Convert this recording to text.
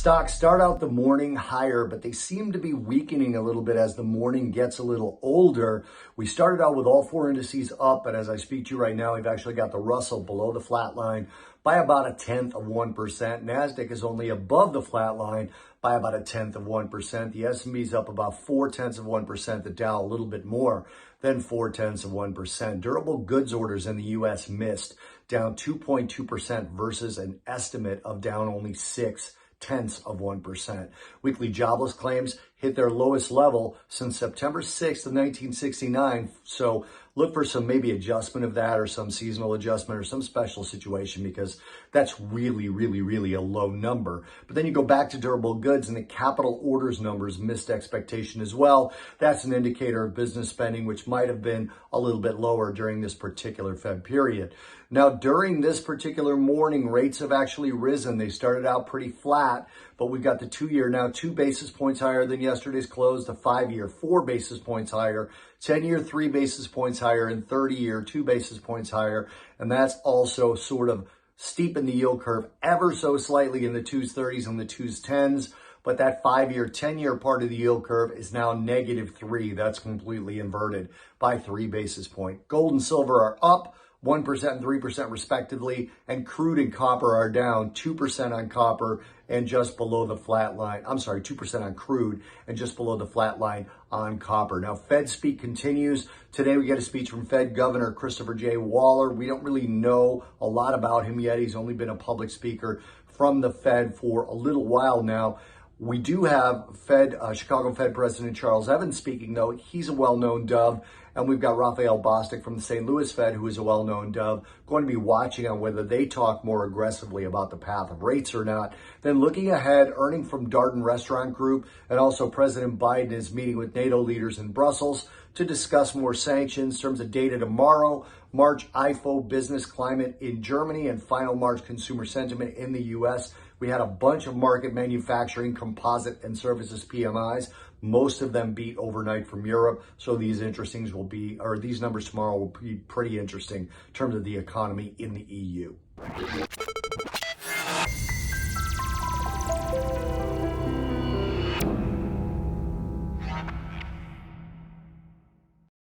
Stocks start out the morning higher, but they seem to be weakening a little bit as the morning gets a little older. We started out with all four indices up, but as I speak to you right now, we've actually got the Russell below the flat line by about 0.1%. NASDAQ is only above the flat line by about 0.1%. The S&P is up about 0.4%. The Dow a little bit more than 0.4%. Durable goods orders in the U.S. missed, down 2.2% versus an estimate of down only 0.6%. Weekly jobless claims hit their lowest level since September 6th of 1969. So look for some maybe adjustment of that or some seasonal adjustment or some special situation because that's really a low number. But then you go back to durable goods and the capital orders numbers missed expectation as well. That's an indicator of business spending, which might have been a little bit lower during this particular Fed period. Now, during this particular morning, rates have actually risen. They started out pretty flat, but we've got the 2-year now 2 basis points higher than yesterday's close, the 5-year 4 basis points higher, 10-year 3 basis points higher, and 30-year 2 basis points higher. And that's also sort of steepened the yield curve ever so slightly in the 2s30s and the 2s10s. But that 5-year, 10-year part of the yield curve is now -3. That's completely inverted by 3 basis points. Gold and silver are up 1% and 3% respectively, and crude and copper are down 2% on copper and just below the flat line. 2% on crude and just below the flat line on copper. Now, Fed speak continues. Today we get a speech from Fed Governor Christopher J. Waller. We don't really know a lot about him yet. He's only been a public speaker from the Fed for a little while now. We do have Chicago Fed President Charles Evans speaking, though. He's a well-known dove. And we've got Raphael Bostic from the St. Louis Fed, who is a well-known dove, going to be watching on whether they talk more aggressively about the path of rates or not. Then looking ahead, earning from Darden Restaurant Group, and also President Biden is meeting with NATO leaders in Brussels to discuss more sanctions. In terms of data tomorrow, March IFO business climate in Germany and final March consumer sentiment in the U.S. We had a bunch of market manufacturing, composite, and services PMIs. Most of them beat overnight from Europe. So these numbers tomorrow will be pretty interesting in terms of the economy in the EU.